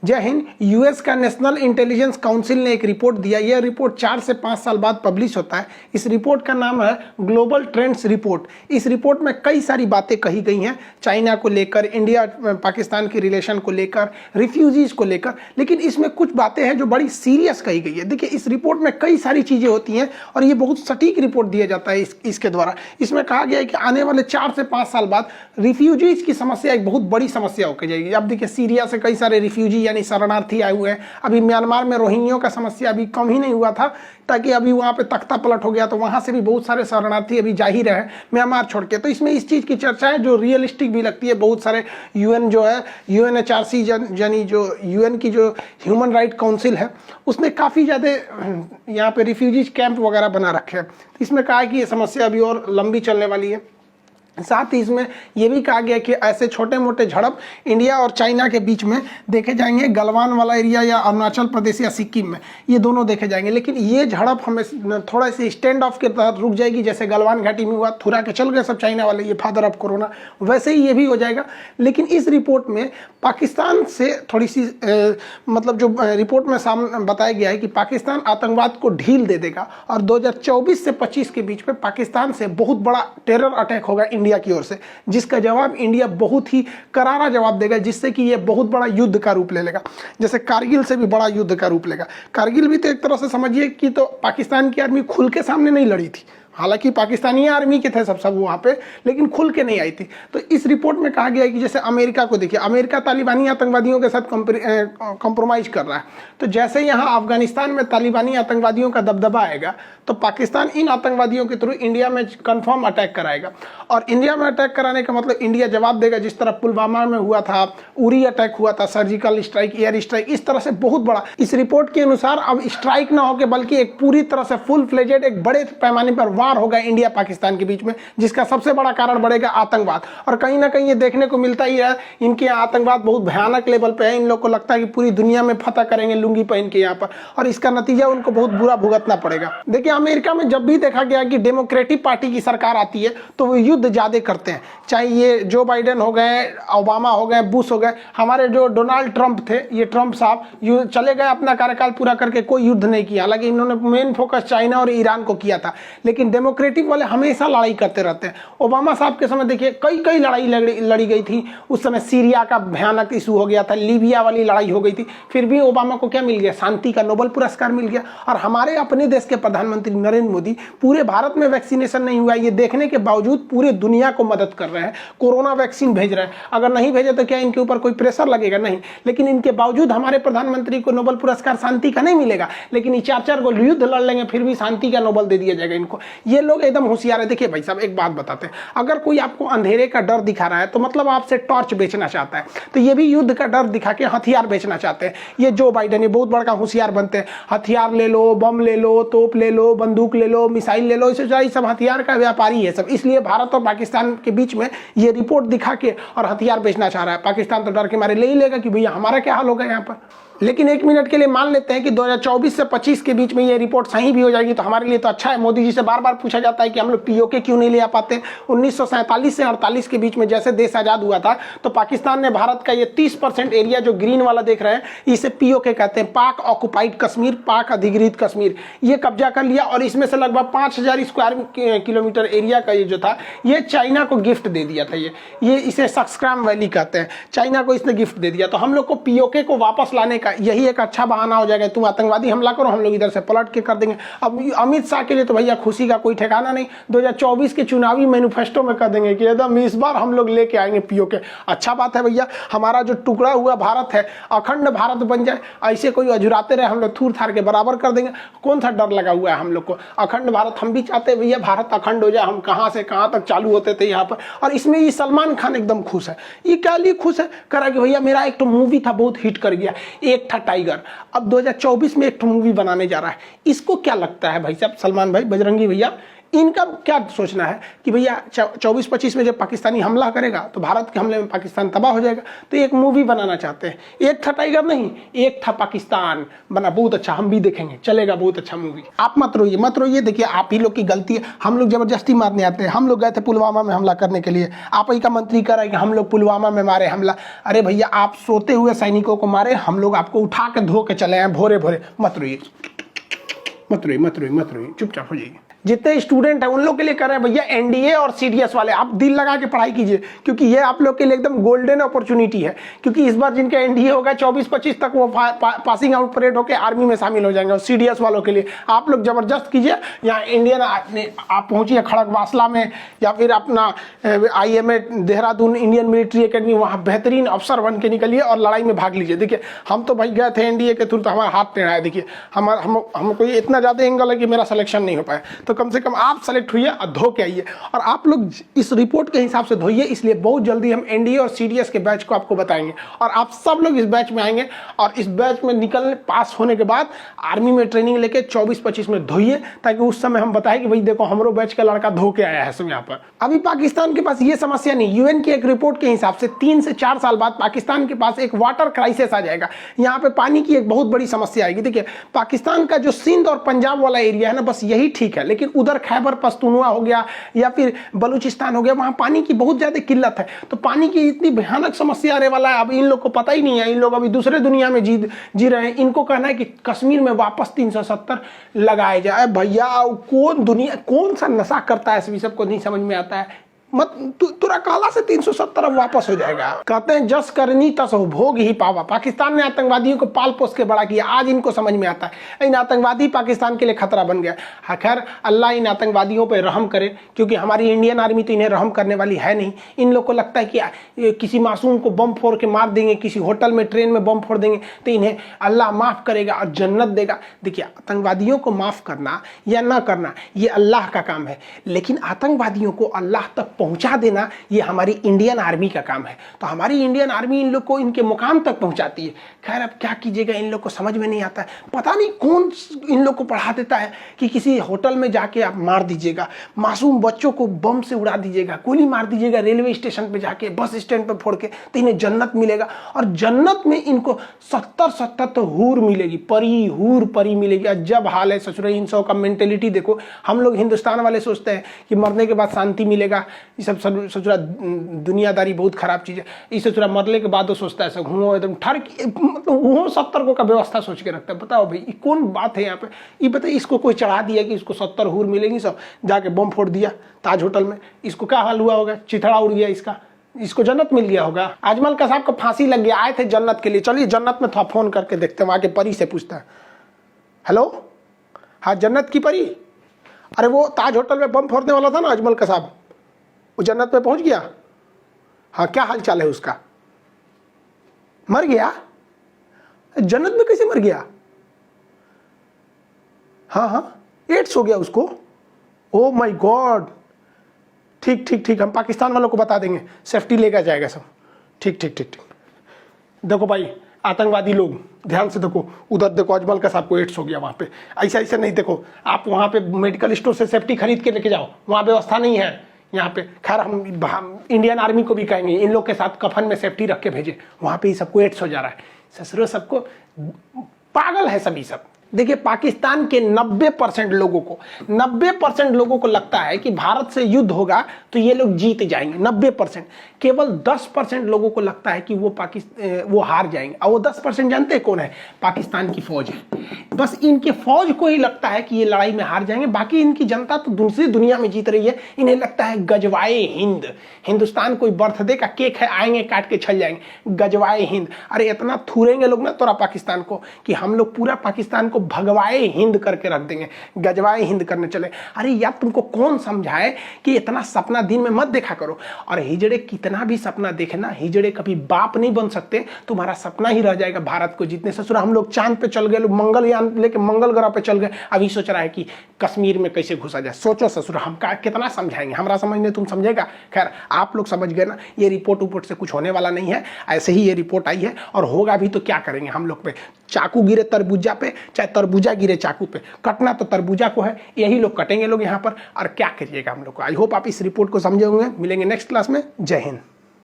जय हिंद। यूएस का national intelligence council ने एक रिपोर्ट दिया। यह रिपोर्ट 4 से 5 साल बाद पब्लिश होता है। इस रिपोर्ट का नाम है ग्लोबल ट्रेंड्स रिपोर्ट। इस रिपोर्ट में कई सारी बातें कही गई हैं, चाइना को लेकर, इंडिया पाकिस्तान की रिलेशन को लेकर, रिफ्यूजीज को लेकर, लेकिन इसमें कुछ बातें हैं जो बड़ी सीरियस कही गई है। देखिए, इस रिपोर्ट में कई सारी चीज़ें होती हैं और ये बहुत सटीक रिपोर्ट दिया जाता है इसके द्वारा। इसमें कहा गया है कि आने वाले 4 से 5 साल बाद रिफ्यूजीज की समस्या एक बहुत बड़ी समस्या होकर जाएगी। अब देखिए, सीरिया से कई सारे रिफ्यूजी यानी शरणार्थी आए हुए हैं। अभी म्यांमार में रोहिंग्यों का समस्या अभी कम ही नहीं हुआ था, ताकि अभी वहाँ पे तख्ता पलट हो गया, तो वहाँ से भी बहुत सारे शरणार्थी अभी जा ही रहे हैं म्यांमार छोड़ के। तो इसमें इस चीज़ की चर्चा है जो रियलिस्टिक भी लगती है। बहुत सारे यूएन जो है, यूएनएचआरसी यानी जो यूएन की जो ह्यूमन राइट काउंसिल है, उसने काफ़ी ज़्यादा यहाँ पे रिफ्यूजीज कैंप वगैरह बना रखे हैं। इसमें कहा है कि ये समस्या अभी और लंबी चलने वाली है। साथ ही इसमें यह भी कहा गया कि ऐसे छोटे मोटे झड़प इंडिया और चाइना के बीच में देखे जाएंगे, गलवान वाला एरिया या अरुणाचल प्रदेश या सिक्किम में, ये दोनों देखे जाएंगे। लेकिन ये झड़प हमें थोड़ा सी स्टैंड ऑफ के तहत रुक जाएगी, जैसे गलवान घाटी में हुआ, थुरा के चल गए सब चाइना वाले, ये फादर ऑफ कोरोना, वैसे ही ये भी हो जाएगा। लेकिन इस रिपोर्ट में पाकिस्तान से थोड़ी सी मतलब जो रिपोर्ट में सामने बताया गया है कि पाकिस्तान आतंकवाद को ढील दे देगा और 2024 से 25 के बीच में पाकिस्तान से बहुत बड़ा टेरर अटैक होगा इंडिया की ओर से, जिसका जवाब इंडिया बहुत ही करारा जवाब देगा, जिससे कि यह बहुत बड़ा युद्ध का रूप ले लेगा। जैसे कारगिल से भी बड़ा युद्ध का रूप लेगा। कारगिल भी तो एक तरह से समझिए कि तो पाकिस्तान की आर्मी खुल के सामने नहीं लड़ी थी, हालांकि पाकिस्तानी आर्मी के थे सब वहाँ पे, लेकिन खुल के नहीं आई थी। तो इस रिपोर्ट में कहा गया है कि जैसे अमेरिका को देखिए, अमेरिका तालिबानी आतंकवादियों के साथ कॉम्प्रोमाइज़ कर रहा है, तो जैसे यहाँ अफगानिस्तान में तालिबानी आतंकवादियों का दबदबा आएगा, तो पाकिस्तान इन आतंकवादियों के थ्रू इंडिया में कन्फर्म अटैक कराएगा। और इंडिया में अटैक कराने का मतलब इंडिया जवाब देगा, जिस तरह पुलवामा में हुआ था, उरी अटैक हुआ था, सर्जिकल स्ट्राइक, एयर स्ट्राइक, इस तरह से बहुत बड़ा। इस रिपोर्ट के अनुसार अब स्ट्राइक ना होकर बल्कि एक पूरी तरह से फुल फ्लेजेड एक बड़े पैमाने पर वार होगा इंडिया पाकिस्तान के बीच में, जिसका सबसे बड़ा कारण बढ़ेगा आतंकवाद। और कहीं ना कहीं ये देखने को मिलता ही है, इनके यहाँ आतंकवाद बहुत भयानक लेवल पे है। इन लोग को लगता है कि पूरी दुनिया में फतह करेंगे लुंगी पहन के यहाँ पर, और इसका नतीजा उनको बहुत बुरा भुगतना पड़ेगा। देखिए, अमेरिका में जब भी देखा गया कि डेमोक्रेटिक पार्टी की सरकार आती है तो वो युद्ध ज्यादा करते हैं, चाहे ये जो बाइडेन हो गए, ओबामा हो गए, बुश हो गए, हमारे जो डोनाल्ड ट्रंप थे, ये ट्रंप साहब चले गए अपना कार्यकाल पूरा करके, कोई युद्ध नहीं किया। हालांकि इन्होंने मेन फोकस चाइना और ईरान को किया था, लेकिन डेमोक्रेटिक वाले हमेशा लड़ाई करते रहते हैं। ओबामा साहब के समय देखिए कई लड़ाई लड़ी गई थी। उस समय सीरिया का भयानक इशू हो गया था, लीबिया वाली लड़ाई हो गई थी, फिर भी ओबामा को क्या मिल गया? शांति का नोबेल पुरस्कार मिल गया। और हमारे अपने देश के प्रधानमंत्री नरेंद्र मोदी पूरे भारत में वैक्सीनेशन नहीं हुआ, ये देखने के बावजूद पूरे दुनिया को मदद कर रहे हैं, कोरोना वैक्सीन भेज रहे हैं। अगर नहीं भेजे तो क्या इनके ऊपर कोई प्रेशर लगेगा? नहीं। लेकिन इनके बावजूद हमारे प्रधानमंत्री को नोबेल पुरस्कार शांति का नहीं मिलेगा, लेकिन ये 4 गो युद्ध लड़ लेंगे फिर भी शांति का नोबेल दे दिया जाएगा इनको। ये लोग एकदम होशियार है। देखिए भाई साहब, एक बात बताते हैं, अगर कोई आपको अंधेरे का डर दिखा रहा है तो मतलब आपसे टॉर्च बेचना चाहता है, तो ये भी युद्ध का डर दिखा के हथियार बेचना चाहते हैं। ये जो बाइडेन ये बहुत बड़ा होशियार बनते हैं, हथियार ले लो, बम ले लो, तोप ले लो, बंदूक ले लो, मिसाइल ले लो, इसे सब हथियार का व्यापारी है सब। इसलिए भारत और पाकिस्तान के बीच में ये रिपोर्ट दिखा के और हथियार बेचना चाह रहा है। पाकिस्तान तो डर के मारे ले ही लेगा कि भैया हमारा क्या हाल होगा यहाँ पर। लेकिन 1 मिनट के लिए मान लेते हैं कि 2024 से 25 के बीच में ये रिपोर्ट सही भी हो जाएगी तो हमारे लिए तो अच्छा है। मोदी जी से बार बार पूछा जाता है कि हम लोग पीओके क्यों नहीं ले आ पाते। 1947 से 48 के बीच में जैसे देश आज़ाद हुआ था तो पाकिस्तान ने भारत का ये 30% एरिया जो ग्रीन वाला देख रहे हैं, इसे पीओके कहते हैं, पाक ऑक्युपाइड कश्मीर, पाक अधिकृत कश्मीर, ये कब्जा कर लिया। और इसमें से लगभग 5000 स्क्वायर किलोमीटर एरिया का ये जो था, ये चाइना को गिफ्ट दे दिया था। ये इसे सक्सक्राम वैली कहते हैं, चाइना को इसने गिफ्ट दे दिया। तो हम लोग को पीओके को वापस लाने का यही एक अच्छा बहाना हो जाएगा। तुम आतंकवादी हमला करो, हम लोग इधर से पलट के कर देंगे। अब अमित शाह के लिए तो भैया खुशी का कोई ठिकाना नहीं। 2024 के चुनावी मैनिफेस्टो में कर देंगे कि एकदम इस बार हम लोग लेके आएंगे पीओके। अच्छा बात है भैया, हमारा जो टुकड़ा हुआ भारत है, अखंड भारत बन जाए। ऐसे कोई अजुराते रहे, हम लोग थूर थार के बराबर कर देंगे। कौन सा डर लगा हुआ है हम लोग को? अखंड भारत हम भी चाहते हैं भैया, भारत अखंड हो जाए। हम कहाँ से कहाँ तक चालू होते थे यहाँ पर। और इसमें ये सलमान खान एकदम खुश है। ये क्या लिए खुश है? करा कि भैया मेरा एक तो मूवी था बहुत हिट कर गया, एक था टाइगर, अब 2024 में एक मूवी बनाने जा रहा है। इसको क्या लगता है भाई साहब, सलमान भाई, बजरंगी भैया, इनका क्या सोचना है कि भैया 24-25 में जब पाकिस्तानी हमला करेगा तो भारत के हमले में पाकिस्तान तबाह हो जाएगा, तो एक मूवी बनाना चाहते हैं। एक था टाइगर नहीं, एक था पाकिस्तान, बना बहुत अच्छा, हम भी देखेंगे, चलेगा, बहुत अच्छा मूवी। आप मत रोइए, देखिए आप ही लोग की गलती है। हम लोग जबरदस्ती मारने आते हैं, हम लोग गए थे पुलवामा में हमला करने के लिए, आप ही का मंत्री कह रहा है कि हम लोग पुलवामा में मारे हमला। अरे भैया आप सोते हुए सैनिकों को मारे, हम लोग आपको उठा के धो के चले हैं भोरे भोरे। मत रोइए, चुपचाप हो जाइए। जितने स्टूडेंट हैं उन लोग के लिए कर रहे हैं भैया एनडीए और सीडीएस वाले, आप दिल लगा के पढ़ाई कीजिए, क्योंकि ये आप लोग के लिए एकदम गोल्डन अपॉर्चुनिटी है। क्योंकि इस बार जिनका एनडीए होगा 24-25 तक वो पासिंग आउट परेड होकर आर्मी में शामिल हो जाएंगे। और सीडीएस वालों के लिए आप लोग जबरदस्त कीजिए, यहाँ इंडियन आप पहुंचिए खड़गवासला में, या फिर अपना IMA Dehradun Indian military academy, वहाँ बेहतरीन अफसर बन के निकलिए और लड़ाई में भाग लीजिए। देखिए हम तो भाई गए थे एनडीए के थ्रू, तो हमारा हाथ टेढ़ा है। देखिए हमको इतना ज़्यादा एंगल है कि मेरा सिलेक्शन नहीं हो पाया, तो कम से कम आप सेलेक्ट हुई और धो के आइए। और आप लोग इस रिपोर्ट के हिसाब से धोइए, इसलिए बहुत जल्दी हम एनडीए और सीडीएस के बैच को आपको बताएंगे और आप सब लोग इस बैच में आएंगे। और इस बैच में निकलने पास होने के बाद आर्मी में ट्रेनिंग लेके 24-25 में धोइए, ताकि उस समय हम बताएं कि भाई देखो हमरो बैच का लड़का धो के आया है सब यहाँ पर। अभी पाकिस्तान के पास ये समस्या नहीं, यूएन की एक रिपोर्ट के हिसाब से 3 से 4 साल बाद पाकिस्तान के पास एक वाटर क्राइसिस आ जाएगा। यहाँ पे पानी की एक बहुत बड़ी समस्या आएगी। देखिए पाकिस्तान का जो सिंध और पंजाब वाला एरिया है ना, बस यही ठीक है, लेकिन उधर खैबर पख्तूनख्वा हो गया या फिर बलूचिस्तान हो गया, वहां पानी की बहुत ज्यादा किल्लत है। तो पानी की इतनी भयानक समस्या आने वाला है, अब इन लोग को पता ही नहीं है, इन लोग अभी दूसरे दुनिया में जी रहे हैं। इनको कहना है कि कश्मीर में वापस 370 लगाए जाए। भैया कौन सा नशा करता है, सभी सबको नहीं समझ में आता है। मत तुरा काला से 370 अब वापस हो जाएगा। कहते हैं जस करनी तस हो भोग ही पावा। पाकिस्तान ने आतंकवादियों को पाल पोस के बड़ा किया, आज इनको समझ में आता है इन आतंकवादी पाकिस्तान के लिए खतरा बन गया। हाँ खैर अल्लाह इन आतंकवादियों पर रहम करे, क्योंकि हमारी इंडियन आर्मी तो इन्हें रहम करने वाली है नहीं। इन लोग को लगता है कि किसी मासूम को बम फोड़ के मार देंगे, किसी होटल में ट्रेन में बम फोड़ देंगे तो इन्हें अल्लाह माफ़ करेगा और जन्नत देगा। देखिए आतंकवादियों को माफ़ करना या ना करना ये अल्लाह का काम है, लेकिन आतंकवादियों को अल्लाह तक पहुंचा देना ये हमारी इंडियन आर्मी का काम है। तो हमारी इंडियन आर्मी इन लोग को इनके मुकाम तक पहुंचाती है। खैर अब क्या कीजिएगा, इन लोग को समझ में नहीं आता है। पता नहीं कौन इन लोग को पढ़ा देता है कि किसी होटल में जाके आप मार दीजिएगा, मासूम बच्चों को बम से उड़ा दीजिएगा, गोली मार दीजिएगा रेलवे स्टेशन पे जाके, बस स्टैंड पे फोड़ के, तो इन्हें जन्नत मिलेगा। और जन्नत में इनको 70 तो हूर मिलेगी, परी मिलेगी। अजब हाल है ससुर इन सब का मेंटेलिटी देखो। हम लोग हिंदुस्तान वाले सोचते हैं कि मरने के बाद शांति मिलेगा, ये सब ससुरा दुनियादारी बहुत खराब चीज़ है। इस ससुरा मरने के बाद वो सोचता है सब घूमो एकदम ठर, मतलब वो 70 का व्यवस्था सोच के रखता है। बताओ भाई ये कौन बात है यहाँ पे। ये बताइए इसको कोई चढ़ा दिया कि इसको 70 हूर मिलेगी, सब जाके बम फोड़ दिया ताज होटल में, इसको क्या हाल हुआ होगा, चिथड़ा उड़ गया इसका, इसको जन्नत मिल गया होगा। अजमल कसाब को फांसी लग गया, आए थे जन्नत के लिए। चलिए जन्नत में थोड़ा फोन करके देखते हैं, आके परी से पूछता है। हेलो हाँ जन्नत की परी, अरे वो ताज होटल में बम फोड़ने वाला था ना अजमल कसाब, वो जन्नत में पहुंच गया? हाँ क्या हाल चाल है उसका? मर गया? जन्नत में कैसे मर गया? हाँ एड्स हो गया उसको? ओ माय गॉड, ठीक हम पाकिस्तान वालों को बता देंगे, सेफ्टी लेकर जाएगा सब। ठीक। देखो भाई आतंकवादी लोग ध्यान से देखो, उधर देखो अजमल का साहब को एड्स हो गया वहाँ पे। ऐसा नहीं देखो, आप वहाँ पे मेडिकल स्टोर से सेफ्टी खरीद के लेके जाओ, वहाँ व्यवस्था नहीं है यहाँ पे। खैर हम इंडियन आर्मी को भी कहेंगे इन लोग के साथ कफन में सेफ्टी रख के भेजे, वहाँ पे ही सबको एड्स हो जा रहा है। ससुरो सबको पागल है सभी सब। देखिए पाकिस्तान के 90% लोगों को लगता है कि भारत से युद्ध होगा तो ये लोग जीत जाएंगे। 90%, केवल 10% लोगों को लगता है कि वो हार जाएंगे। और वो 10% जानते हैं कौन है? पाकिस्तान की फौज है। बस इनके फौज को ही लगता है कि ये लड़ाई में हार जाएंगे, बाकी इनकी जनता तो दूसरी दुनिया में जीत रही है। इन्हें लगता है गजवाए हिंद, हिंदुस्तान कोई बर्थडे का केक है, आएंगे काट के चल जाएंगे, गजवाए हिंद। अरे इतना थूरेंगे लोग ना तोरा पाकिस्तान को कि हम लोग पूरा पाकिस्तान को भगवाए हिंद करके रख देंगे, गजवाए हिंद करने चले। अरे यार तुमको कौन समझाए कि इतना सपना दिन में मत देखा करो। और हिजड़े कितना भी सपना देखना, हिजड़े कभी बाप नहीं बन सकते। तुम्हारा सपना ही रह जाएगा भारत को जीतने। ससुरा हम लोग चांद पे चल गए, लोग मंगलयान लेके मंगल ग्रह पे चल गए, अभी सोच रहा है कि कश्मीर में कैसे घुसा जाए। सोचो ससुरा हम कितना समझाएंगे, हमारा समझने तुम समझेगा। खैर आप लोग समझ गए ना, ये रिपोर्ट से कुछ होने वाला नहीं है, ऐसे ही ये रिपोर्ट आई है और होगा भी तो क्या करेंगे हम लोग पे। चाकू गिरे तरबूजा पे, चाहे तरबूजा गिरे चाकू पे, कटना तो तरबूजा को है, यही लोग कटेंगे लोग यहाँ पर, और क्या करिएगा हम लोग को। आई होप आप इस रिपोर्ट को समझे होंगे। मिलेंगे नेक्स्ट क्लास में। जय हिंद।